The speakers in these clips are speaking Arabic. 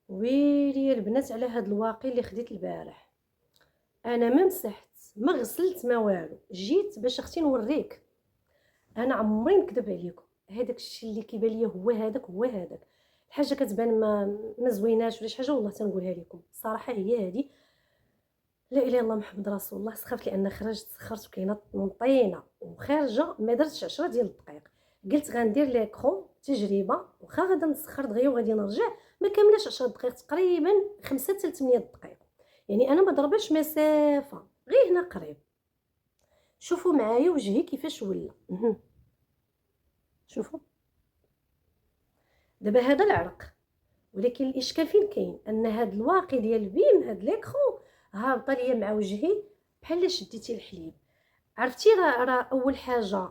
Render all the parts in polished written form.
ويلي البنات على هاد الواقي اللي خديت البارح. انا ما مسحت ما غسلت ما والو، جيت باش اختي نوريك. انا عمري نكذب عليكم، هذاك الشيء اللي كيبان ليا هو هذاك هو هذاك. الحاجه كتبان ما زويناش ولا شي حاجه، والله تنقولها لكم الصراحه هي هذه. لا اله الا الله محمد رسول الله. سخفت لان خرجت سخرت وكاينه طينه وخارجه ما درتش 10 ديال الدقائق. قلت غندير ليكرون تجربه، واخا غادا نسخر دغيا وغادي نرجع. ما كاملاش 10 دقائق، تقريبا 5 حتى 8 دقائق. يعني انا ما ضربش مسافه، غير هنا قريب. شوفوا معايا وجهي كيفاش ولا. شوفوا دابا هذا العرق، ولكن الاشكال فين كاين؟ ان هذا الواقي ديال البيم، هذا ليكرون هابطه ليا مع وجهي بحال شديتي الحليب. عرفتي راه اول حاجه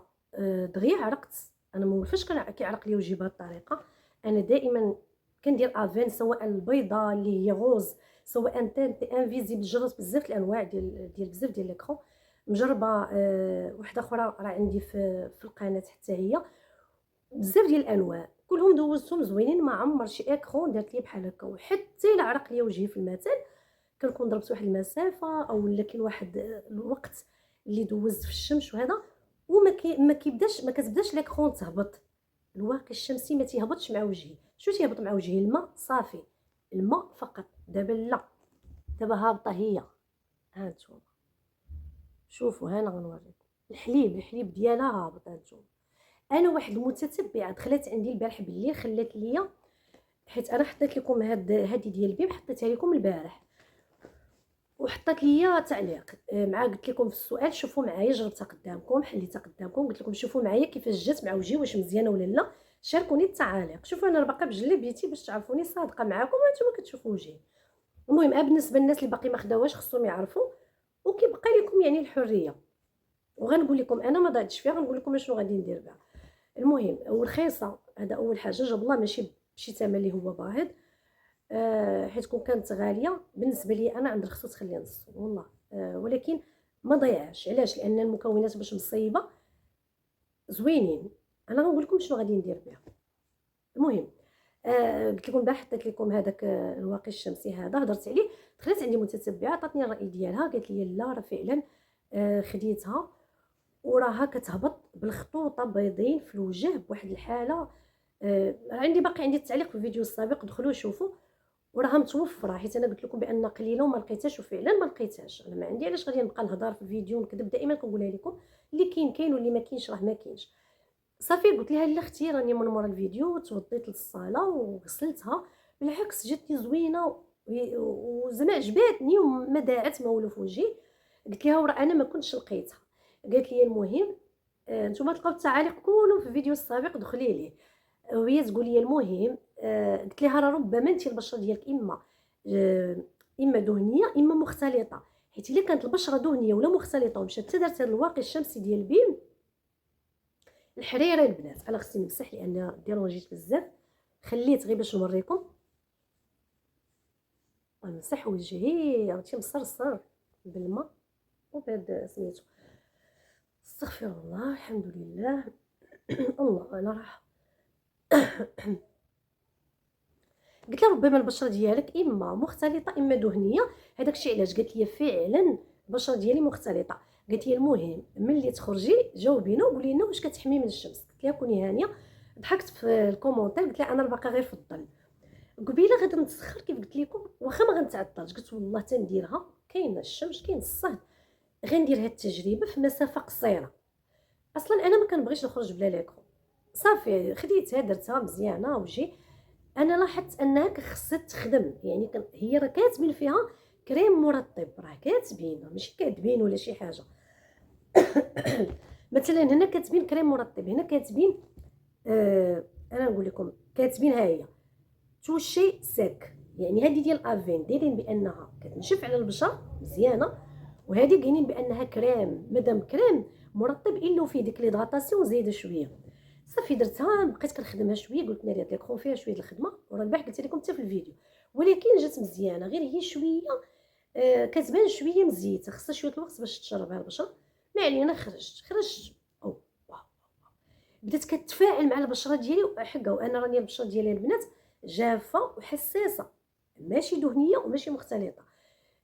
دغيا عرقت. انا ما عرفتش كيعرق لي وجهي بهذه الطريقه. انا دائما كندير افين، سواء البيضه اللي هي غوز، سواء تانت انفيزيبل. جربت بزاف الانواع ديال بزاف ديال ليكرون. مجربه وحده اخرى راه عندي في القناه حتى هي، بزاف ديال الانواع كلهم دوزتهم زوينين. ما عمر شي اكرون دارت لي بحال هكا، وحتى الا عرق لي وجهي في المثل كنكون ضربت واحد المسافه، او لا كاين واحد الوقت اللي دوزت في الشمس وهذا، وما ما كيبداش ما كتبداش ليكرون تهبط. الواقي الشمسي ما تيهبطش مع وجهي. شو تيهبط مع وجهي؟ الماء صافي، الماء فقط. دابا لا، دابا هابطه هي. ها نتوما شوفوا، ها انا غنوريكم الحليب ديالها هابط. ها نتوما انا واحد المتتبعه دخلت عندي البارح بالليل، خلات ليا، حيت انا حطيت لكم هذه ديال البيم، حطيتها لكم البارح وحطيت ليا تعليق مع قلت لكم في السؤال. شوفوا معايا، جربتها قدامكم، حليتها قدامكم، قلت لكم شوفوا معايا كيفاش جات مع وجهي، واش مزيانه ولا لا. شاركوني التعاليق. شوفوا انا باقا بجلبيتي باش تعرفوني صادقه معاكم، وانتم كتشوفوا وجهي. المهم بالنسبه للناس اللي باقي ما خداوهاش خصهم يعرفوا، وكيبقى لكم يعني الحريه. وغنقول لكم انا ما ضاعتش فيها، غنقول لكم شنو غادي ندير بها. المهم والرخيصه، هذا اول حاجه. جاب الله ماشي بشي ثمن اللي هو باهظ، حيت كون كانت غاليه بالنسبه لي انا عند الخصو تخليها نص والله. ولكن ما ضيعش. علاش؟ لان المكونات باش مصيبه زوينين. انا غنقول لكم شنو غادي ندير بها. المهم قلت لكم باه حطيت لكم هذاك الواقي الشمسي هذا، هضرت عليه. دخلت عندي متتبعه عطاتني الراي ديالها، قالت لي لا راه فعلا خديتها وراها كتهبط بالخطوطه بيضين في الوجه بواحد الحاله. عندي باقي عندي التعليق في الفيديو السابق، دخلوا شوفوا. وراها متوفره، حيت انا قلت لكم بان قليله وما لقيتهاش، وفعلا ما لقيتهاش. انا ما عندي علاش غادي نبقى نهضر في الفيديو ونكذب. دائما كنقولها لكم، اللي كاين كاين واللي ما كاينش راه ما كاينش. صافي قلت لها لا اختي، راني من مورا الفيديو توضيت للصاله وغسلتها، بالعكس جاتني زوينه وزعما عجباتني وما داعت ما والو في وجهي. قلت لها ورا انا ما كنتش لقيتها. قالت لي المهم نتوما تلقاو التعاليق كلهم في الفيديو السابق، دخلي ليه وهي تقول لي. المهم قلت لها راه ربما انت البشره ديالك اما دهنيه اما مختلطه، حيت الا كانت البشره دهنيه ولا مختلطه ومشات حتى دارت هذا الواقي الشمسي ديال بيم الحريره البنات. انا خصني نمسح لان ديرونجيت بزاف، خليت غير باش نوريكم. نمسح وجهي عرفتي مصرصر بالماء وبهاد سميتو. استغفر الله، الحمد لله. الله انا راح قلت لها ربما البشره ديالك اما مختلطه اما دهنيه. هذاك الشيء علاش قالت لي فعلا البشره ديالي مختلطه. قالت لي المهم ملي تخرجي جاوبينا وقولي لنا واش كتحمي من الشمس. قلت لها كوني هانيه. ضحكت في الكومونتير، قلت لها انا باقا غير في الظل. قبيله غادي نتسخر كيف قلت لكم، واخا ما غنتعطلش. قلت والله تنديرها، كاينه الشمس كاين الصهد، غندير هاد التجربه في مسافه قصيره. اصلا انا ما كنبغيش نخرج بلا ليكرون. صافي خديتها درتها مزيانه وجي. انا لاحظت انها خصها تخدم، يعني هي راه كاتبين فيها كريم مرطب، راه كاتبين ماشي كاتبين ولا شي حاجه. مثلا هنا كاتبين كريم مرطب، هنا كاتبين انا نقول لكم كاتبين ها هي تو شي سيك. يعني هذه ديال افين دايرين بانها كتنشف على البشره مزيانه، وهذه قايلين بانها كريم. مادام كريم مرطب الا فيه ديك ليدغاتاسيون زايده شويه. صافي درتها، بقيت كنخدمها شويه. قلت ناري هاد ليكرون فيها شويه الخدمه، وراه البارح قلت لكم حتى في الفيديو، ولكن جات مزيانه. غير هي شويه كتبان شويه مزيته، خصها شويه الوقت باش تشربها البشره. ما علينا. خرجت او واو. بدات كتفاعل مع البشره ديالي حقا. وانا راني البشره ديالي البنات جافه وحساسه، ماشي دهنيه وماشي مختلطه.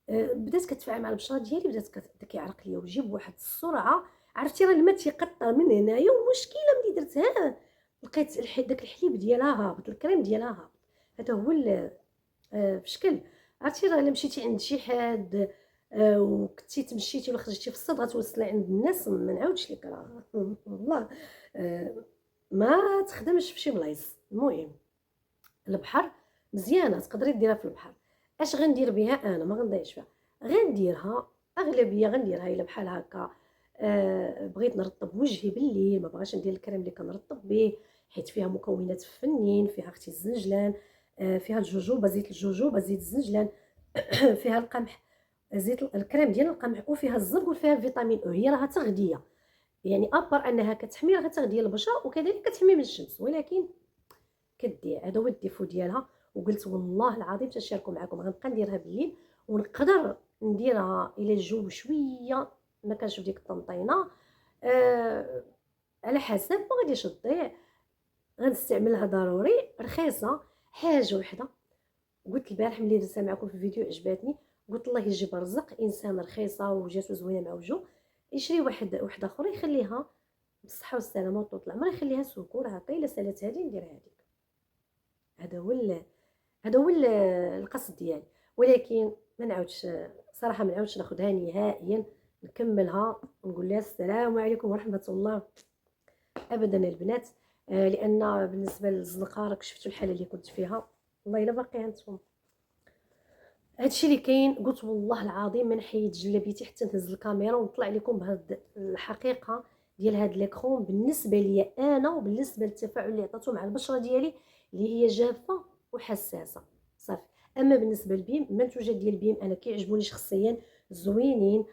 بدات كتفاعل مع البشره ديالي، بدا كيعرق ليا وجهي بواحد السرعه. عرفتي راه الماء تيقطر من هنايا، والمشكله ملي درتها لقيت داك الحليب ديالها هابط، الكريم ديالها هابط. هذا هو في شكل. عرفتي راه الا مشيتي عند شي حد وكنتي تمشيتي ولا خرجتي في الصد غتوصلي عند الناس، ما نعاودش لك راه والله ما تخدمش في شي بلايص. المهم البحر مزيانه، تقدري ديرها في البحر. اش غندير بها انا؟ ما غنضيعش فيها، غنديرها اغلبيه غنديرها الا بحال هكا. بغيت نرطب وجهي بالليل، ما بغاش ندير الكريم اللي كنرطب به، حيت فيها مكونات فنين، فيها اختي الزنجلان، فيها الجوجوبا، زيت الجوجوبا، زيت الزنجلان فيها القمح، زيت الكريم ديال القمح، وفيها الزنك، وفيها فيتامين او. هي راها تغذيه، يعني ابر انها كتحمي، راها تغذيه البشره وكذلك كتحمي من الشمس، ولكن كدير. هذا هو الديفو ديالها. وقلت والله العظيم تنشاركو معكم، غنبقى نديرها بالليل، ونقدر نديرها الى الجو شويه ما كانش بديك الطنطينه. على حسب ما غاديش تضيع، غنستعملها ضروري. رخيصه. حاجه وحده قلت البارح ملي درتها معكم في الفيديو عجباتني، قلت الله يجيب رزق انسان رخيصه وجاتو زوينه مع وجهو، يشري واحده اخرى يخليها بالصحه والسلامه وطول العمر، يخليها سكور هكا. الا سالات هذه ندير هذيك. هذا هو هذا هو القصد ديالي. ولكن ما نعاودش صراحه، ما نعاودش ناخذها نهائيا، نكملها ونقول لها السلام عليكم ورحمه الله. ابدا البنات، لان بالنسبه للزنقه راك شفتوا الحاله اللي كنت فيها. والله الا باقي عندكم هادشي اللي كاين. قلت والله العظيم ما نحيد جلابيتي حتى نهز الكاميرا ونطلع لكم بهاد الحقيقه ديال هاد ليكرون بالنسبه ليا انا، وبالنسبه للتفاعل اللي عطاتو مع البشره ديالي اللي هي جافه وحساسه. صافي. اما بالنسبه للبيم، المنتوجات ديال البيم انا كيعجبوني شخصيا، زوينين،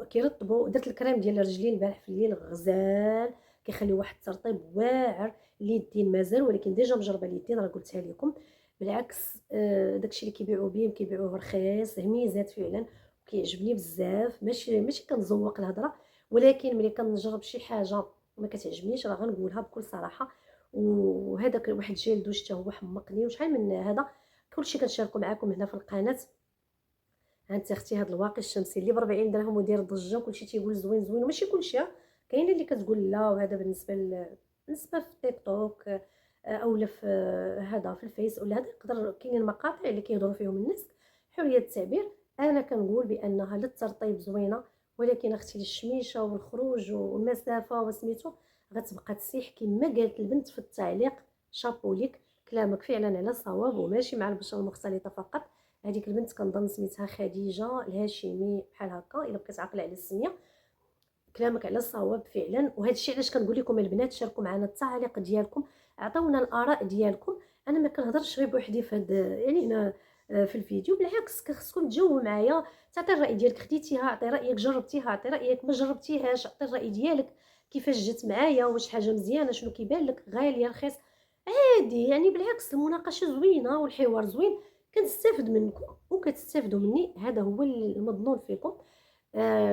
كيرطبوا. درت الكريم ديال الرجلين البارح في الليل، غزال، كيخلي واحد الترطيب واعر. اليدين مازال، ولكن ديجا مجربه اليدين، راه قلتها لكم. بالعكس داكشي اللي كيبيعوا بيه كيبيعوه رخيص، هميزات فعلا، وكيعجبني بزاف. ماشي كنزوق الهضره، ولكن ملي كنجرب شي حاجه ما كتعجبنيش راه غنقولها بكل صراحه. وهذاك واحد الجيل دوزته هو حمقني، وشحال من هذا كلشي كنشاركو معكم هنا في القناه. هانت اختي هذا الواقي الشمسي اللي ب 40 درهم ودير ضجه وكلشي تيقول زوين زوين، وماشي كلشي، كاينه اللي كتقول لا. وهذا بالنسبه في تيك توك او لا في هذا في الفيس ولا هذا، يقدر كاينين مقاطع اللي كيهضروا فيهم الناس حريه التعبير. انا كنقول بانها للترطيب زوينه، ولكن اختي للشميشه والخروج والمسافه وسميتو غتبقى تسيح كما قالت البنت في التعليق. شابو ليك، كلامك فعلا على صواب، وماشي مع البشره المختلطه فقط. هذيك البنت كنظن سميتها خديجه الهاشمي بحال هكا، الا بقيت عاقله على السميه. كلامك على الصواب فعلا. وهذا الشيء علاش كنقول لكم البنات شاركوا معنا التعاليق ديالكم، عطاونا الاراء ديالكم. انا ما كنهضرش غير بوحدي في هذا، يعني انا في الفيديو بالعكس خصكم تجاوبوا معايا، تعطي الراي ديالك. خديتيها عطي رايك، جربتيها عطي رايك، ما جربتيهاش عطي الراي ديالك. كيفاش جات معايا؟ واش حاجه مزيانه؟ شنو كيبان لك غاليه رخيص؟ عادي يعني، بالعكس المناقشه زوينه والحوار زوين، كنستافد منكم وكتستافدوا مني. هذا هو المظنون فيكم.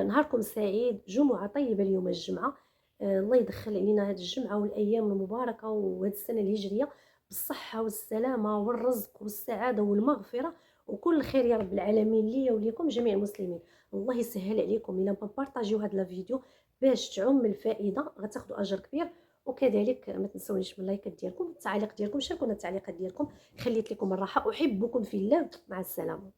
نهاركم سعيد، جمعة طيبة اليوم الجمعة. الله يدخل علينا هذه الجمعة والأيام المباركة وهذه السنة الهجرية بالصحة والسلامة والرزق والسعادة والمغفرة وكل خير يا رب العالمين، ليا وليكم جميع المسلمين. الله يسهل عليكم إلا ما بارطاجيو هذا الفيديو باش تعم الفائدة، غتاخدوا أجر كبير. وكذلك ما تنسونيش من اللايكات ديالكم، التعليق ديالكم، شاركونا التعليقات ديالكم. خليت لكم الراحة، أحبكم في الله، مع السلامة.